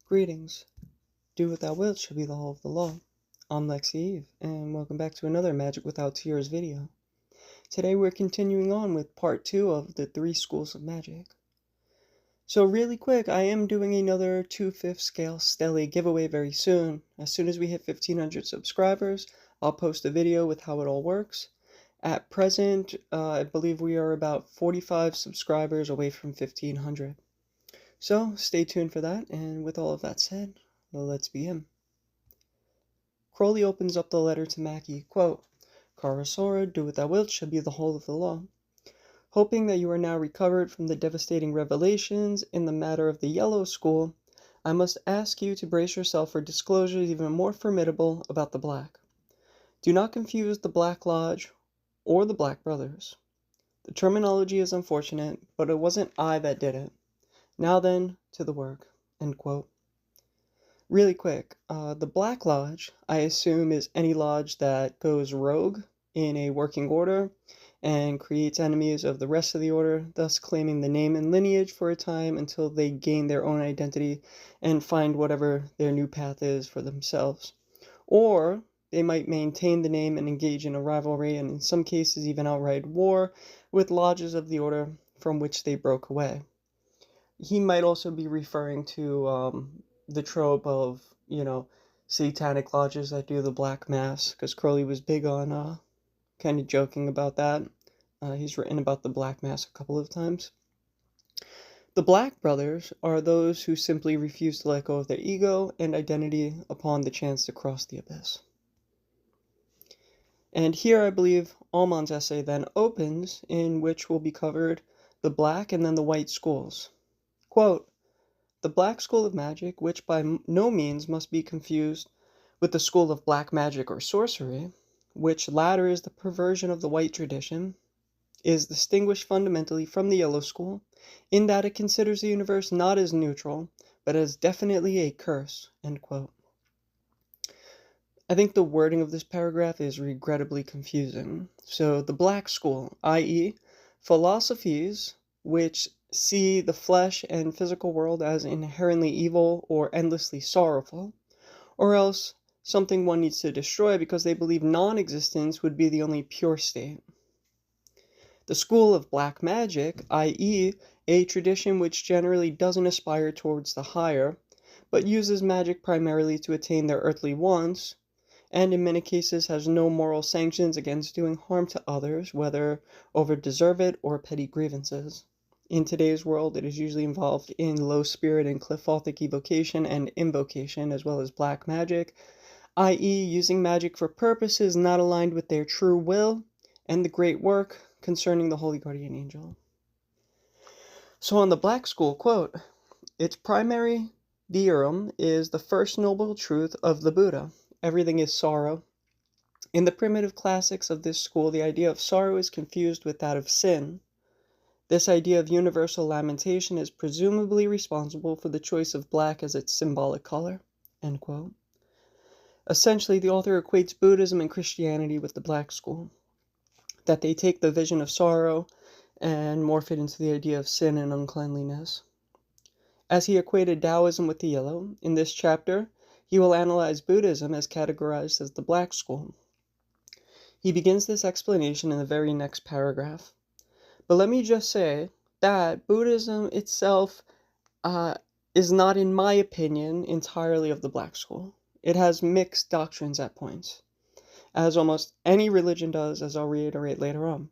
Greetings. Do what thou wilt shall be the whole of the law. I'm Lexi Eve, and welcome back to another Magick Without Tears video. Today we're continuing on with part 2 of the Three Schools of Magick. So really quick, I am doing another 2/5 scale Stele giveaway very soon. As soon as we hit 1,500 subscribers, I'll post a video with how it all works. At present, I believe we are about 45 subscribers away from 1,500. So stay tuned for that, and with all of that said, let's begin. Crowley opens up the letter to Mackie, quote, Cara Sora, do what thou wilt shall be the whole of the law. Hoping that you are now recovered from the devastating revelations in the matter of the Yellow School, I must ask you to brace yourself for disclosures even more formidable about the Black. Do not confuse the Black Lodge or the Black Brothers. The terminology is unfortunate, but it wasn't I that did it. Now then, to the work. End quote. Really quick, the Black Lodge, I assume, is any lodge that goes rogue in a working order and creates enemies of the rest of the order, thus claiming the name and lineage for a time until they gain their own identity and find whatever their new path is for themselves. Or they might maintain the name and engage in a rivalry and in some cases even outright war with lodges of the order from which they broke away. He might also be referring to the trope of, satanic lodges that do the Black Mass, because Crowley was big on kind of joking about that. He's written about the Black Mass a couple of times. The Black Brothers are those who simply refuse to let go of their ego and identity upon the chance to cross the abyss. And here I believe Almond's essay then opens, in which will be covered the Black and then the White schools. Quote, the Black School of Magic, which by no means must be confused with the School of Black Magic or Sorcery, which latter is the perversion of the White tradition, is distinguished fundamentally from the Yellow School, in that it considers the universe not as neutral, but as definitely a curse. End quote. I think the wording of this paragraph is regrettably confusing. So the Black School, i.e., philosophies which see the flesh and physical world as inherently evil or endlessly sorrowful, or else something one needs to destroy because they believe non-existence would be the only pure state. The School of Black Magic, i.e., a tradition which generally doesn't aspire towards the higher, but uses magic primarily to attain their earthly wants, and in many cases has no moral sanctions against doing harm to others, whether over deserved or petty grievances. In today's world, it is usually involved in low spirit and qliphothic evocation and invocation, as well as black magic, i.e. using magic for purposes not aligned with their true will, and the great work concerning the Holy Guardian Angel. So on the Black School, quote, its primary theorem is the first noble truth of the Buddha. Everything is sorrow. In the primitive classics of this school, the idea of sorrow is confused with that of sin. This idea of universal lamentation is presumably responsible for the choice of black as its symbolic color. End quote. Essentially, the author equates Buddhism and Christianity with the Black School, that they take the vision of sorrow and morph it into the idea of sin and uncleanliness. As he equated Taoism with the yellow, in this chapter, he will analyze Buddhism as categorized as the Black School. He begins this explanation in the very next paragraph. But let me just say that Buddhism itself is not, in my opinion, entirely of the Black School. It has mixed doctrines at points, as almost any religion does, as I'll reiterate later on.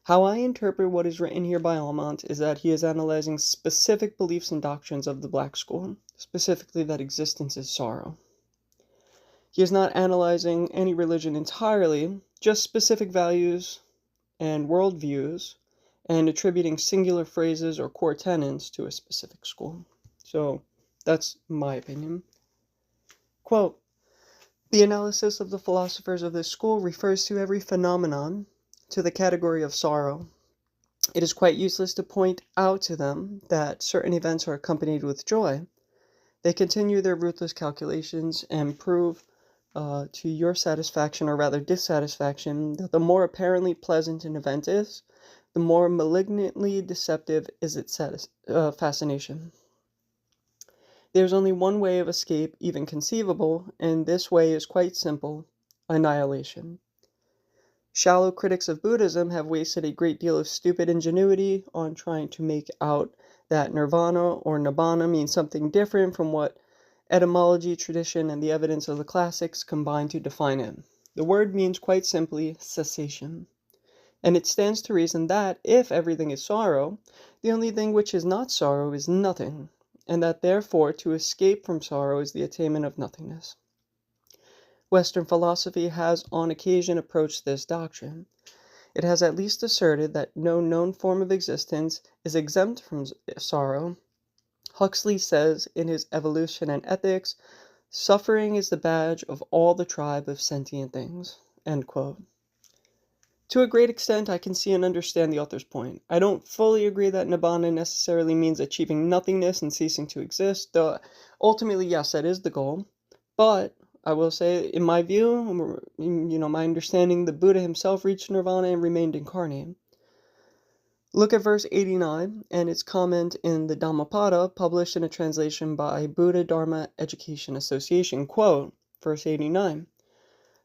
How I interpret what is written here by Almond is that he is analyzing specific beliefs and doctrines of the Black School, specifically that existence is sorrow. He is not analyzing any religion entirely, just specific values and worldviews, and attributing singular phrases or core tenets to a specific school. So that's my opinion. Quote, the analysis of the philosophers of this school refers to every phenomenon to the category of sorrow. It is quite useless to point out to them that certain events are accompanied with joy. They continue their ruthless calculations and prove to your satisfaction, or rather dissatisfaction, that the more apparently pleasant an event is, the more malignantly deceptive is its fascination. There's only one way of escape even conceivable, and this way is quite simple: annihilation. Shallow critics of Buddhism have wasted a great deal of stupid ingenuity on trying to make out that nirvana or nibbana means something different from what etymology, tradition, and the evidence of the classics combine to define it. The word means quite simply cessation. And it stands to reason that, if everything is sorrow, the only thing which is not sorrow is nothing, and that therefore to escape from sorrow is the attainment of nothingness. Western philosophy has on occasion approached this doctrine. It has at least asserted that no known form of existence is exempt from sorrow. Huxley says in his Evolution and Ethics, "Suffering is the badge of all the tribe of sentient things." End quote. To a great extent, I can see and understand the author's point. I don't fully agree that nibbana necessarily means achieving nothingness and ceasing to exist, though ultimately, yes, that is the goal. But I will say, in my view, my understanding, the Buddha himself reached nirvana and remained incarnate. Look at verse 89 and its comment in the Dhammapada, published in a translation by Buddha Dharma Education Association. Quote, verse 89,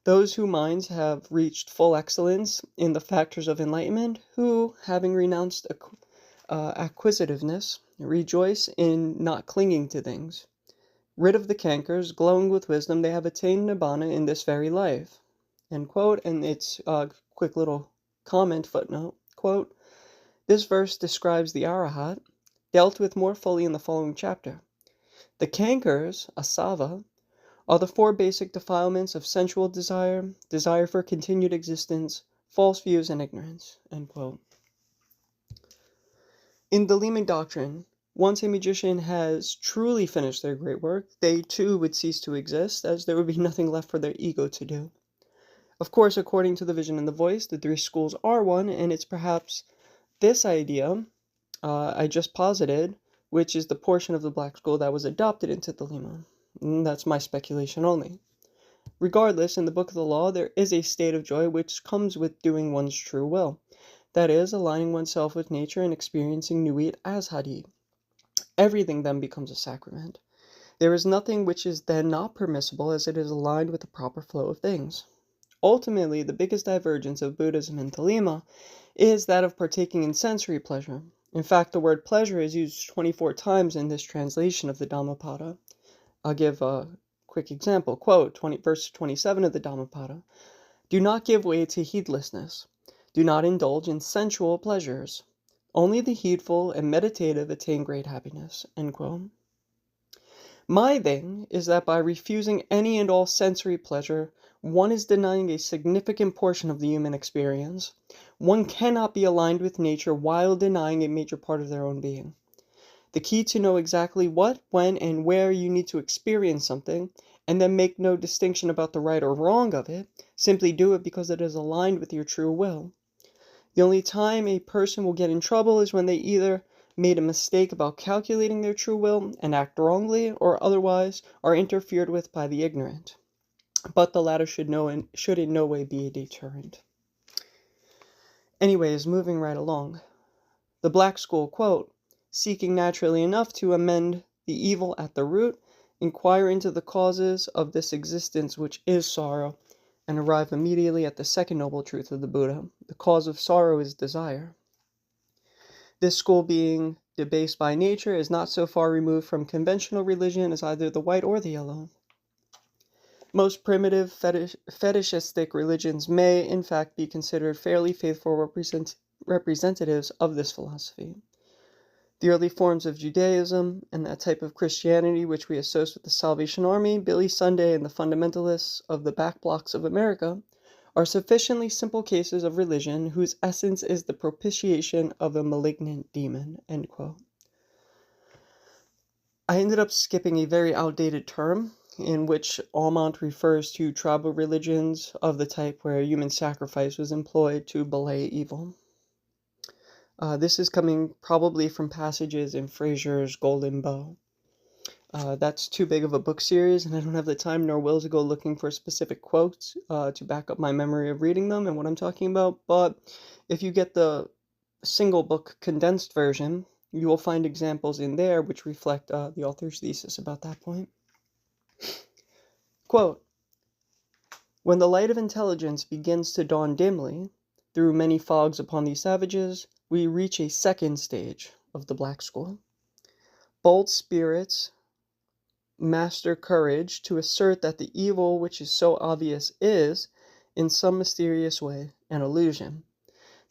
"Those whose minds have reached full excellence in the factors of enlightenment, who, having renounced acquisitiveness, rejoice in not clinging to things. Rid of the cankers, glowing with wisdom, they have attained nibbana in this very life." End quote. And its quick little comment footnote, quote, "This verse describes the arahat, dealt with more fully in the following chapter. The cankers, asava, are the four basic defilements of sensual desire, desire for continued existence, false views, and ignorance." End quote. In the Lehman doctrine, once a magician has truly finished their great work, they too would cease to exist, as there would be nothing left for their ego to do. Of course, according to the Vision and the Voice, the three schools are one, and it's perhaps this idea I just posited, which is the portion of the Black School that was adopted into the Lema. That's my speculation only. Regardless, in the Book of the Law, there is a state of joy which comes with doing one's true will. That is, aligning oneself with nature and experiencing Nuit as Hadi. Everything then becomes a sacrament. There is nothing which is then not permissible, as it is aligned with the proper flow of things. Ultimately, the biggest divergence of Buddhism and Thelema is that of partaking in sensory pleasure. In fact, the word pleasure is used 24 times in this translation of the Dhammapada. I'll give a quick example. Quote, verse 27 of the Dhammapada. "Do not give way to heedlessness. Do not indulge in sensual pleasures. Only the heedful and meditative attain great happiness." End quote. My thing is that by refusing any and all sensory pleasure, one is denying a significant portion of the human experience. One cannot be aligned with nature while denying a major part of their own being. The key to know exactly what, when, and where you need to experience something, and then make no distinction about the right or wrong of it, simply do it because it is aligned with your true will. The only time a person will get in trouble is when they either made a mistake about calculating their true will and act wrongly, or otherwise are interfered with by the ignorant. But the latter should in no way be a deterrent. Anyways, moving right along. The Black School, quote, "Seeking naturally enough to amend the evil at the root, inquire into the causes of this existence which is sorrow, and arrive immediately at the second noble truth of the Buddha. The cause of sorrow is desire." This school, being debased by nature, is not so far removed from conventional religion as either the white or the yellow. Most primitive fetishistic religions may, in fact, be considered fairly faithful representatives of this philosophy. The early forms of Judaism and that type of Christianity which we associate with the Salvation Army, Billy Sunday, and the fundamentalists of the back blocks of America are sufficiently simple cases of religion whose essence is the propitiation of a malignant demon. End quote. I ended up skipping a very outdated term in which Almont refers to tribal religions of the type where human sacrifice was employed to belay evil. This is coming probably from passages in Fraser's Golden Bow. That's too big of a book series, and I don't have the time nor will to go looking for specific quotes to back up my memory of reading them and what I'm talking about. But if you get the single book condensed version, You will find examples in there which reflect the author's thesis about that point. Quote, when the light of intelligence begins to dawn dimly through many fogs upon these savages, we reach a second stage of the Black School. Bold spirits master courage to assert that the evil which is so obvious is, in some mysterious way, an illusion.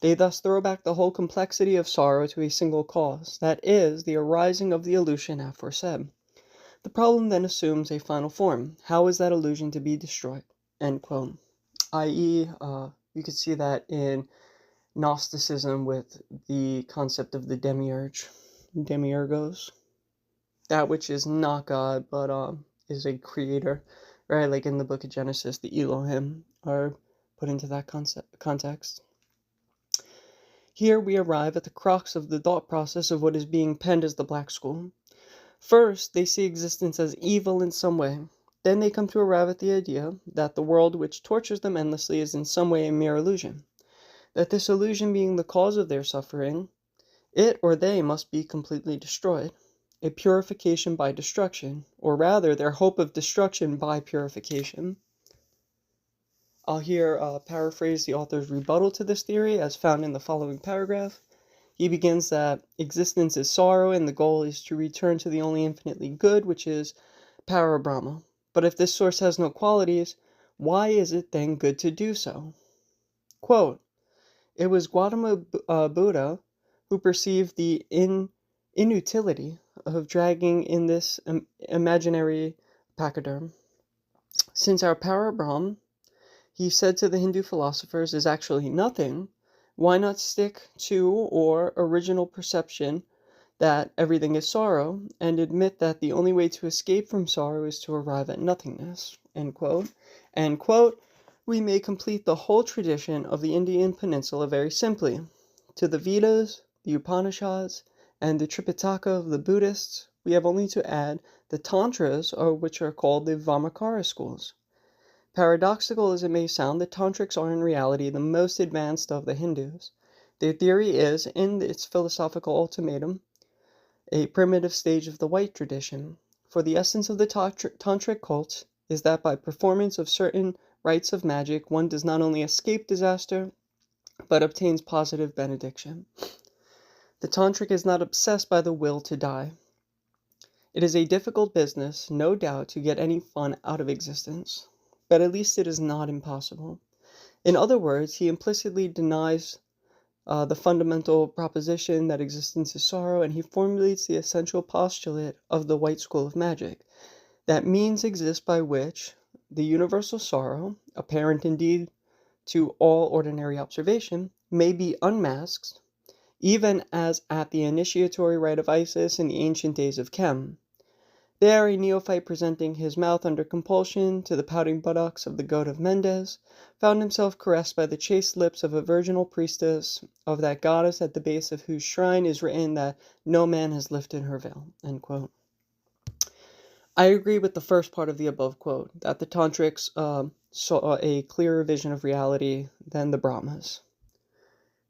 They thus throw back the whole complexity of sorrow to a single cause, that is, the arising of the illusion aforesaid. The problem then assumes a final form. How is that illusion to be destroyed? End quote. I.e., you could see that in Gnosticism with the concept of the demiurge, demiurgos. That which is not God, but is a creator, right? Like in the book of Genesis, the Elohim are put into that context. Here we arrive at the crux of the thought process of what is being penned as the Black School. First, they see existence as evil in some way. Then they come to arrive at the idea that the world which tortures them endlessly is in some way a mere illusion. That this illusion being the cause of their suffering, it or they must be completely destroyed. A purification by destruction, or rather their hope of destruction by purification. I'll here paraphrase the author's rebuttal to this theory as found in the following paragraph. He begins that existence is sorrow and the goal is to return to the only infinitely good, which is Parabrahma. But if this source has no qualities, why is it then good to do so? Quote, it was Gautama Buddha who perceived the inutility of dragging in this imaginary pachyderm. Since our Parabrahm, he said to the Hindu philosophers, is actually nothing, why not stick to or original perception that everything is sorrow, and admit that the only way to escape from sorrow is to arrive at nothingness, end quote. End quote. We may complete the whole tradition of the Indian peninsula very simply. To the Vedas, the Upanishads, and the Tripitaka of the Buddhists, we have only to add the Tantras, which are called the Vamakara schools. Paradoxical as it may sound, the Tantrics are in reality the most advanced of the Hindus. Their theory is, in its philosophical ultimatum, a primitive stage of the white tradition. For the essence of the Tantric cult is that by performance of certain rites of magic, one does not only escape disaster, but obtains positive benediction. The Tantric is not obsessed by the will to die. It is a difficult business, no doubt, to get any fun out of existence, but at least it is not impossible. In other words, he implicitly denies the fundamental proposition that existence is sorrow, and he formulates the essential postulate of the White School of Magic, that means exist by which the universal sorrow, apparent indeed to all ordinary observation, may be unmasked, even as at the initiatory rite of Isis in the ancient days of Kem. There, a neophyte presenting his mouth under compulsion to the pouting buttocks of the goat of Mendes, found himself caressed by the chaste lips of a virginal priestess of that goddess at the base of whose shrine is written that no man has lifted her veil. End quote. I agree with the first part of the above quote, that the Tantrics saw a clearer vision of reality than the Brahmas.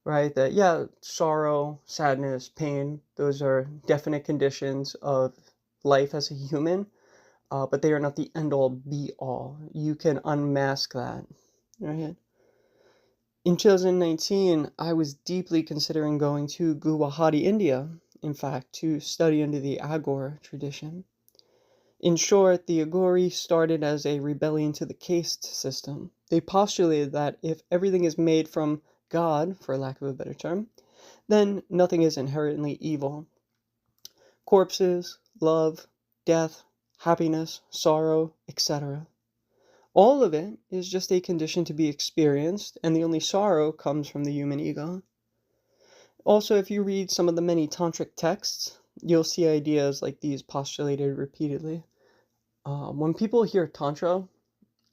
Right? That, yeah, sorrow, sadness, pain, those are definite conditions of life as a human, but they are not the end-all, be-all. You can unmask that. Right? In 2019, I was deeply considering going to Guwahati, India, in fact, to study under the Agor tradition. In short, the Agori started as a rebellion to the caste system. They postulated that if everything is made from God, for lack of a better term, then nothing is inherently evil. Corpses, love, death, happiness, sorrow, etc. All of it is just a condition to be experienced, and the only sorrow comes from the human ego. Also, if you read some of the many tantric texts, you'll see ideas like these postulated repeatedly. When people hear tantra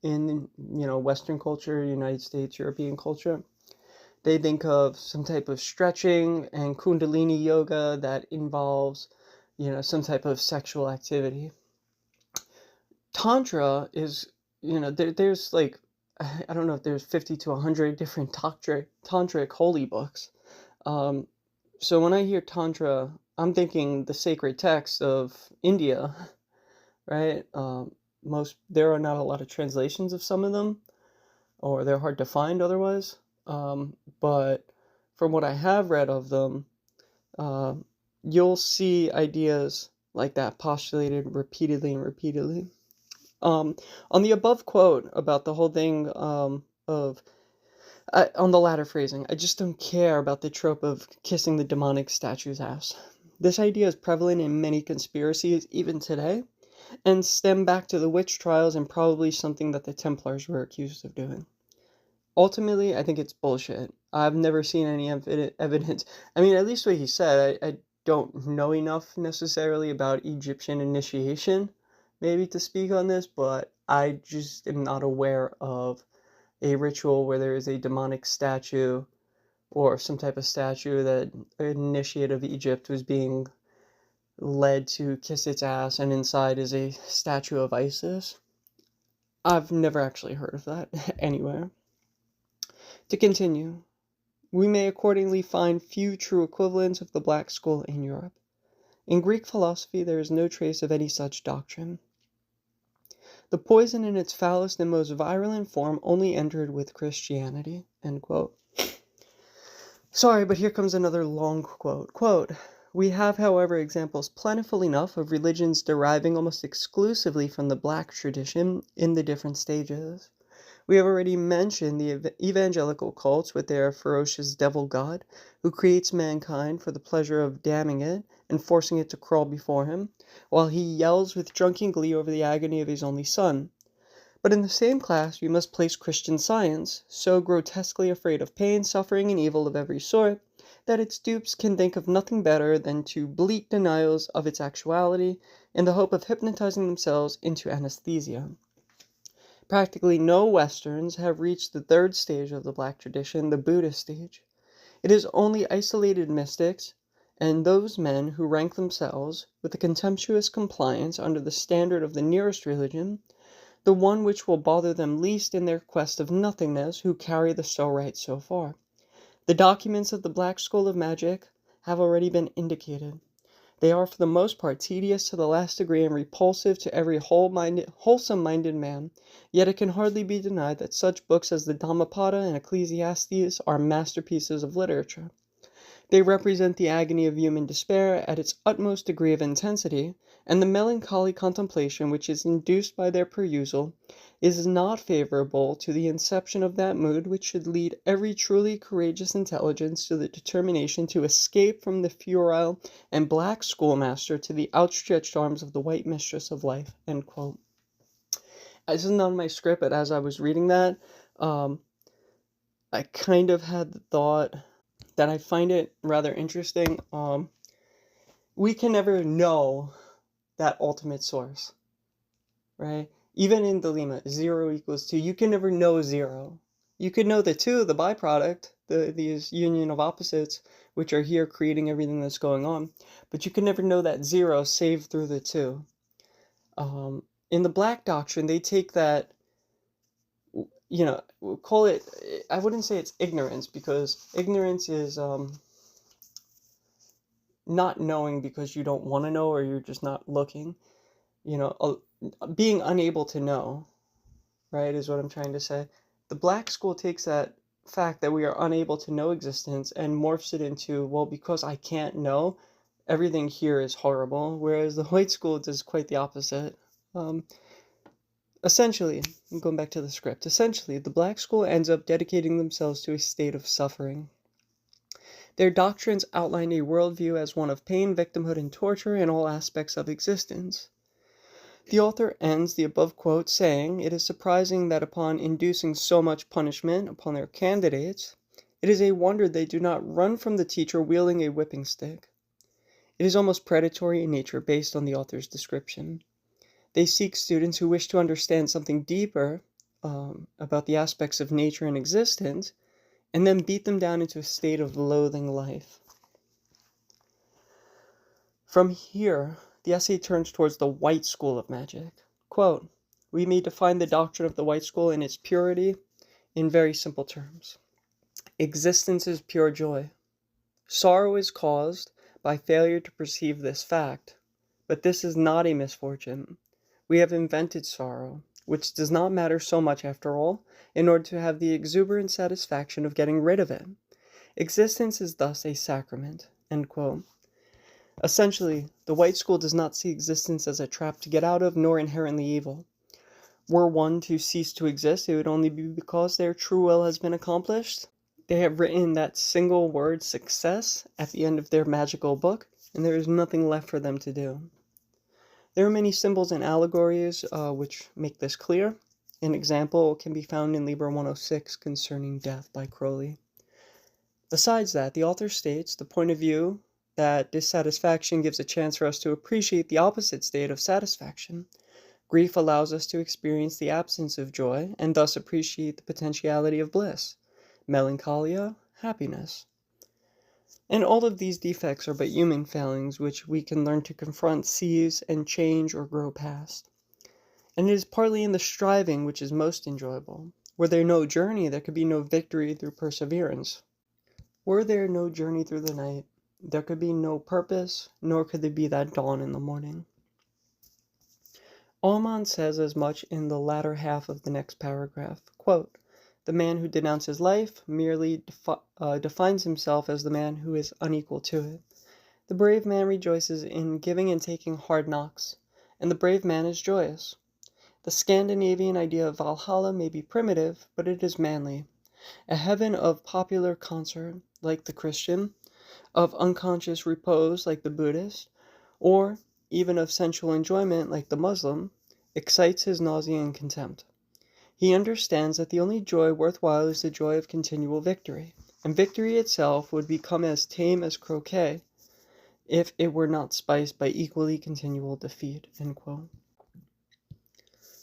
in, Western culture, United States, European culture, they think of some type of stretching and kundalini yoga that involves, some type of sexual activity. Tantra is, there's like, I don't know if there's 50 to 100 different tantric holy books. So when I hear tantra, I'm thinking the sacred text of India, right? There are not a lot of translations of some of them, or they're hard to find otherwise. But from what I have read of them, uh, you'll see ideas like that postulated repeatedly and repeatedly. On the above quote about the whole thing on the latter phrasing, I just don't care about the trope of kissing the demonic statue's ass. This idea is prevalent in many conspiracies even today, and stem back to the witch trials and probably something that the Templars were accused of doing. Ultimately, I think it's bullshit. I've never seen any evidence. I mean, at least what he said, I don't know enough necessarily about Egyptian initiation, maybe to speak on this, but I just am not aware of a ritual where there is a demonic statue or some type of statue that an initiate of Egypt was being led to kiss its ass, and inside is a statue of Isis. I've never actually heard of that anywhere. To continue, we may accordingly find few true equivalents of the Black School in Europe. In Greek philosophy there is no trace of any such doctrine. The poison in its foulest and most virulent form only entered with Christianity." End quote. Sorry, but here comes another long quote. Quote, "We have, however, examples plentiful enough of religions deriving almost exclusively from the black tradition in the different stages. We have already mentioned the evangelical cults with their ferocious devil god, who creates mankind for the pleasure of damning it and forcing it to crawl before him, while he yells with drunken glee over the agony of his only son. But in the same class we must place Christian Science, so grotesquely afraid of pain, suffering, and evil of every sort, that its dupes can think of nothing better than to bleat denials of its actuality, in the hope of hypnotizing themselves into anesthesia. Practically no Westerns have reached the third stage of the black tradition, the Buddhist stage. It is only isolated mystics, and those men who rank themselves, with a contemptuous compliance, under the standard of the nearest religion, the one which will bother them least in their quest of nothingness, who carry the so right so far. The documents of the Black School of Magick have already been indicated. They are for the most part tedious to the last degree and repulsive to every wholesome-minded man, yet it can hardly be denied that such books as the Dhammapada and Ecclesiastes are masterpieces of literature. They represent the agony of human despair at its utmost degree of intensity, and the melancholy contemplation which is induced by their perusal is not favorable to the inception of that mood which should lead every truly courageous intelligence to the determination to escape from the puerile and black schoolmaster to the outstretched arms of the white mistress of life." End quote. This is not in my script, but as I was reading that, I kind of had the thought that I find it rather interesting. We can never know that ultimate source, right? Even in the lemma, 0 equals 2, you can never know 0. You could know the 2, the byproduct, these union of opposites, which are here creating everything that's going on, but you can never know that 0 save through the 2. In the black doctrine, they take that, we'll call it, I wouldn't say it's ignorance, because ignorance is not knowing because you don't want to know or you're just not looking. Being unable to know, right, is what I'm trying to say. The black school takes that fact that we are unable to know existence and morphs it into, well, because I can't know, everything here is horrible, whereas the white school does quite the opposite. Essentially, I'm going back to the script, essentially, the black school ends up dedicating themselves to a state of suffering. Their doctrines outline a worldview as one of pain, victimhood, and torture in all aspects of existence. The author ends the above quote saying, "It is surprising that upon inducing so much punishment upon their candidates, it is a wonder they do not run from the teacher wielding a whipping stick." It is almost predatory in nature based on the author's description. They seek students who wish to understand something deeper about the aspects of nature and existence, and then beat them down into a state of loathing life. From here, the essay turns towards the white school of magic. Quote, "We may define the doctrine of the white school in its purity in very simple terms. Existence is pure joy. Sorrow is caused by failure to perceive this fact. But this is not a misfortune. We have invented sorrow, which does not matter so much after all, in order to have the exuberant satisfaction of getting rid of it. Existence is thus a sacrament." End quote. Essentially, the white school does not see existence as a trap to get out of, nor inherently evil. Were one to cease to exist, it would only be because their true will has been accomplished. They have written that single word, success, at the end of their magical book, and there is nothing left for them to do. There are many symbols and allegories which make this clear. An example can be found in Liber 106 concerning death by Crowley. Besides that, the author states the point of view that dissatisfaction gives a chance for us to appreciate the opposite state of satisfaction. Grief allows us to experience the absence of joy and thus appreciate the potentiality of bliss. Melancholia, happiness. And all of these defects are but human failings which we can learn to confront, seize, and change or grow past. And it is partly in the striving which is most enjoyable. Were there no journey, there could be no victory through perseverance. Were there no journey through the night, there could be no purpose, nor could there be that dawn in the morning. Almond says as much in the latter half of the next paragraph. Quote, "The man who denounces life merely defines himself as the man who is unequal to it. The brave man rejoices in giving and taking hard knocks, and the brave man is joyous. The Scandinavian idea of Valhalla may be primitive, but it is manly. A heaven of popular concert, like the Christian, of unconscious repose, like the Buddhist, or even of sensual enjoyment, like the Muslim, excites his nausea and contempt. He understands that the only joy worthwhile is the joy of continual victory, and victory itself would become as tame as croquet if it were not spiced by equally continual defeat." End quote.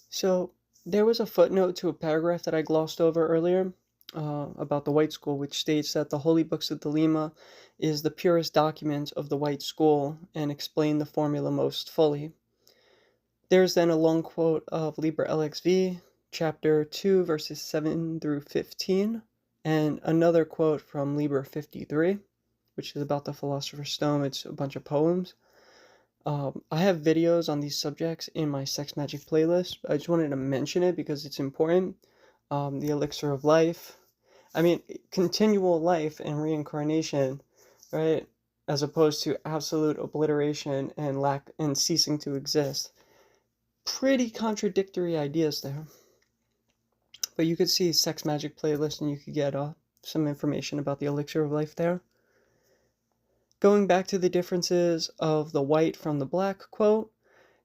So, there was a footnote to a paragraph that I glossed over earlier about the white school, which states that the Holy Books of Thelema is the purest document of the white school and explain the formula most fully. There's then a long quote of Liber LXV, chapter 2, verses 7 through 15, and another quote from Liber 53, which is about the Philosopher's Stone. It's a bunch of poems. I have videos on these subjects in my Sex Magic playlist. I just wanted to mention it because it's important. The elixir of life. I mean, continual life and reincarnation, right? As opposed to absolute obliteration and lack and ceasing to exist. Pretty contradictory ideas there. But you could see Sex Magic playlist and you could get some information about the elixir of life there. Going back to the differences of the white from the black, quote,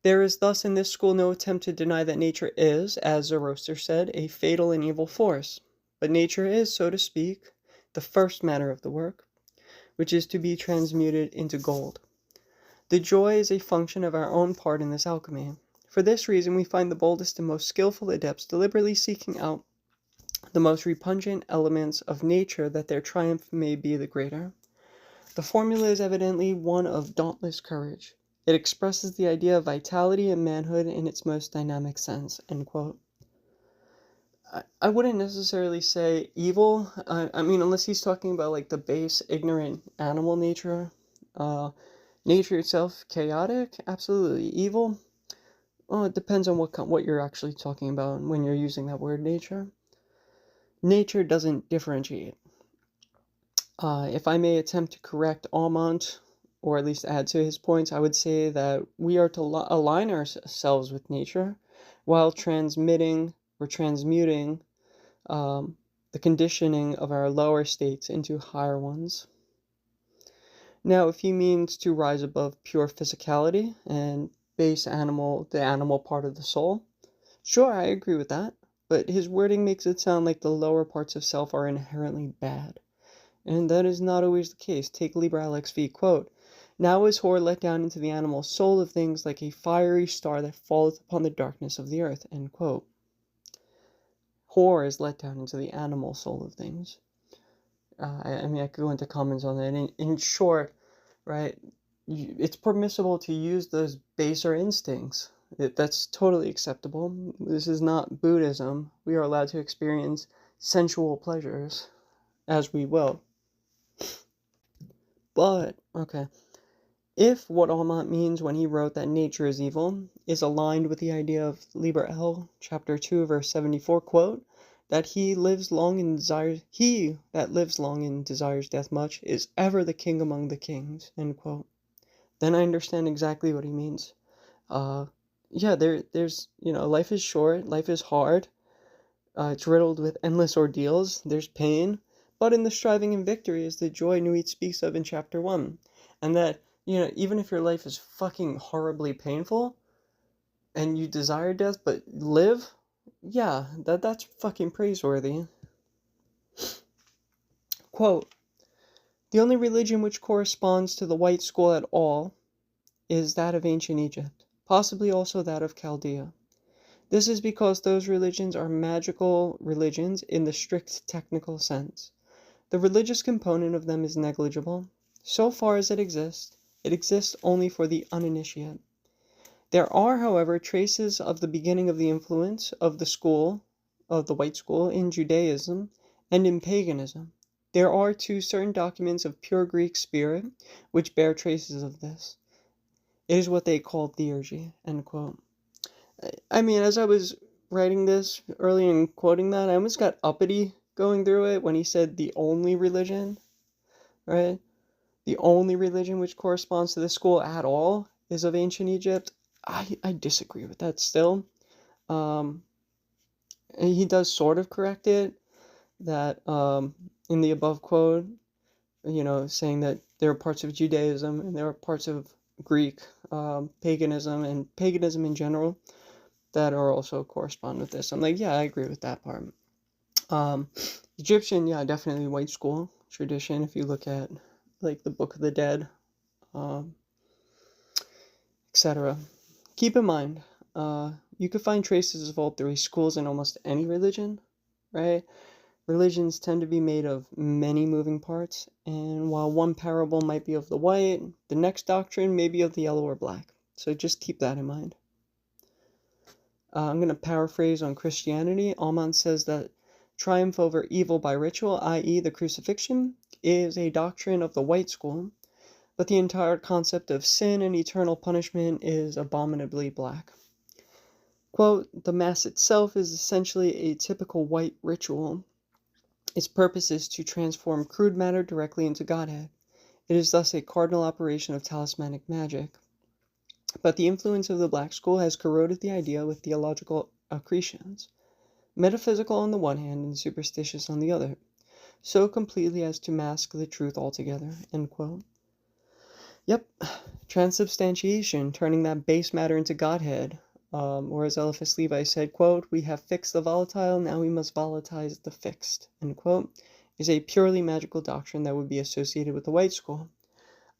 "There is thus in this school no attempt to deny that nature is, as Zoroaster said, a fatal and evil force. But nature is, so to speak, the first matter of the work, which is to be transmuted into gold. The joy is a function of our own part in this alchemy. For this reason we find the boldest and most skillful adepts deliberately seeking out the most repugnant elements of nature that their triumph may be the greater. The formula is evidently one of dauntless courage. It expresses the idea of vitality and manhood in its most dynamic sense." End quote. I wouldn't necessarily say evil. I mean, unless he's talking about like the base, ignorant animal nature. Nature itself, chaotic, absolutely. Evil, well, it depends on what you're actually talking about when you're using that word nature. Nature doesn't differentiate. If I may attempt to correct Almont, or at least add to his points, I would say that we are to align ourselves with nature while transmuting the conditioning of our lower states into higher ones. Now, if he means to rise above pure physicality and base animal, the animal part of the soul, sure, I agree with that, but his wording makes it sound like the lower parts of self are inherently bad. And that is not always the case. Take Liber LXV, quote, "Now is horror let down into the animal soul of things like a fiery star that falleth upon the darkness of the earth," end quote. Horror is let down into the animal soul of things. I mean, I could go into comments on that. In short, right, it's permissible to use those baser instincts. That's totally acceptable. This is not Buddhism. We are allowed to experience sensual pleasures as we will. But, okay, If what Almont means when he wrote that nature is evil is aligned with the idea of Liber L, chapter 2, verse 74, quote, that he that lives long and desires death much is ever the king among the kings, end quote, then I understand exactly what he means. Yeah, there's, life is short, life is hard, it's riddled with endless ordeals, there's pain, but in the striving and victory is the joy Nuit speaks of in chapter 1. And that, even if your life is fucking horribly painful, and you desire death but live, yeah, that's fucking praiseworthy. Quote, the only religion which corresponds to the white school at all is that of ancient Egypt, possibly also that of Chaldea. This is because those religions are magical religions in the strict technical sense. The religious component of them is negligible. So far as it exists only for the uninitiate. There are, however, traces of the beginning of the influence of the white school, in Judaism and in paganism. There are, too, certain documents of pure Greek spirit which bear traces of this. It is what they call theurgy, end quote. I mean, as I was writing this early and quoting that, I almost got uppity going through it when he said the only religion, right? The only religion which corresponds to this school at all is of ancient Egypt. I disagree with that still. And he does sort of correct it, that in the above quote, saying that there are parts of Judaism and there are parts of Greek paganism and paganism in general that are also correspond with this. I'm like, yeah, I agree with that part. Egyptian, yeah, definitely white school tradition. If you look at like the Book of the Dead, etc. Keep in mind, you could find traces of all three schools in almost any religion, right? Religions tend to be made of many moving parts, and while one parable might be of the white, the next doctrine may be of the yellow or black. So just keep that in mind. I'm going to paraphrase on Christianity. Almont says that triumph over evil by ritual, i.e. the crucifixion, is a doctrine of the white school, but the entire concept of sin and eternal punishment is abominably black. Quote, the Mass itself is essentially a typical white ritual. Its purpose is to transform crude matter directly into Godhead. It is thus a cardinal operation of talismanic magic. But the influence of the black school has corroded the idea with theological accretions, metaphysical on the one hand and superstitious on the other, so completely as to mask the truth altogether, end quote. Yep, transubstantiation, turning that base matter into Godhead, or as Eliphas Levi said, quote, we have fixed the volatile, now we must volatilize the fixed, end quote, is a purely magical doctrine that would be associated with the white school.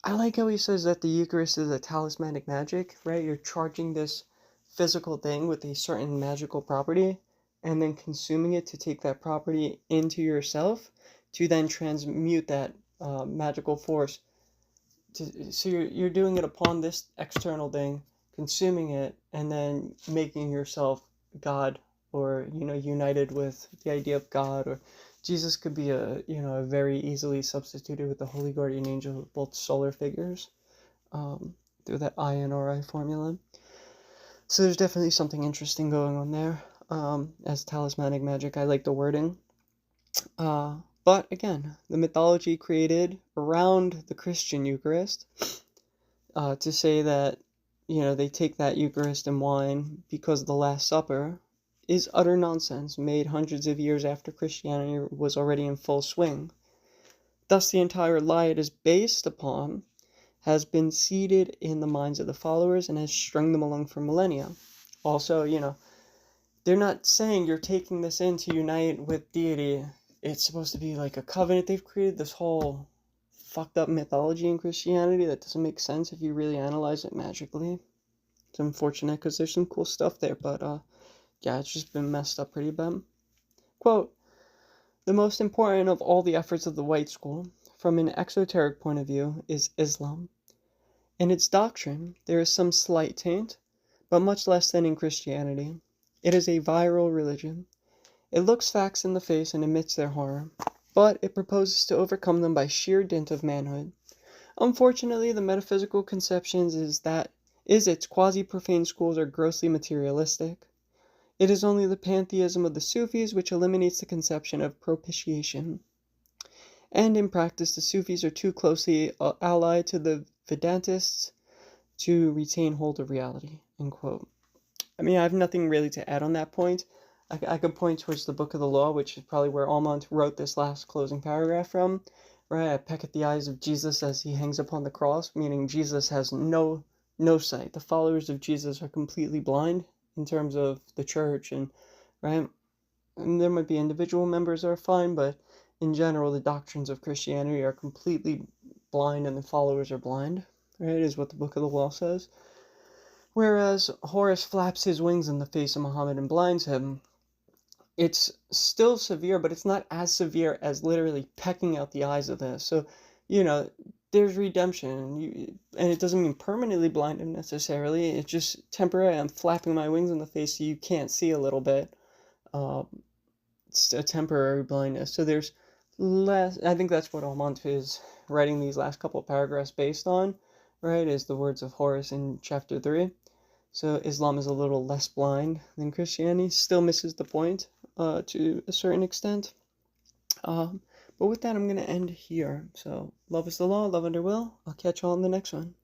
I like how he says that the Eucharist is a talismanic magic, right? You're charging this physical thing with a certain magical property, and then consuming it to take that property into yourself, to then transmute that magical force. So you're doing it upon this external thing, consuming it, and then making yourself God, or united with the idea of God. Or Jesus could be a very easily substituted with the Holy Guardian Angel, both solar figures, through that INRI formula. So there's definitely something interesting going on there. As talismanic magic, I like the wording. But again, the mythology created around the Christian Eucharist, to say that, they take that Eucharist and wine because of the Last Supper, is utter nonsense, made hundreds of years after Christianity was already in full swing. Thus, the entire lie it is based upon has been seeded in the minds of the followers and has strung them along for millennia. Also, they're not saying you're taking this in to unite with deity. It's supposed to be like a covenant. They've created this whole fucked up mythology in Christianity that doesn't make sense if you really analyze it magically. It's unfortunate because there's some cool stuff there, but yeah, it's just been messed up pretty bad. Quote, the most important of all the efforts of the white school, from an exoteric point of view, is Islam. In its doctrine, there is some slight taint, but much less than in Christianity. It is a viral religion. It looks facts in the face and admits their horror, but it proposes to overcome them by sheer dint of manhood. Unfortunately, the metaphysical conceptions is its quasi-profane schools are grossly materialistic. It is only the pantheism of the Sufis which eliminates the conception of propitiation. And in practice, the Sufis are too closely allied to the Vedantists to retain hold of reality. End quote. I mean, I have nothing really to add on that point. I could point towards the Book of the Law, which is probably where Almont wrote this last closing paragraph from, right? I peck at the eyes of Jesus as he hangs upon the cross, meaning Jesus has no sight. The followers of Jesus are completely blind in terms of the church, and right? And there might be individual members that are fine, but in general, the doctrines of Christianity are completely blind, and the followers are blind, right? Is what the Book of the Law says. Whereas Horus flaps his wings in the face of Muhammad and blinds him, it's still severe, but it's not as severe as literally pecking out the eyes of this. So, there's redemption, and it doesn't mean permanently blind him necessarily. It's just temporary. I'm flapping my wings in the face so you can't see a little bit. It's a temporary blindness. So there's less. I think that's what Almont is writing these last couple of paragraphs based on, right? Is the words of Horus in chapter 3. So Islam is a little less blind than Christianity. Still misses the point to a certain extent. But with that, I'm going to end here. So love is the law, love under will. I'll catch you all in the next one.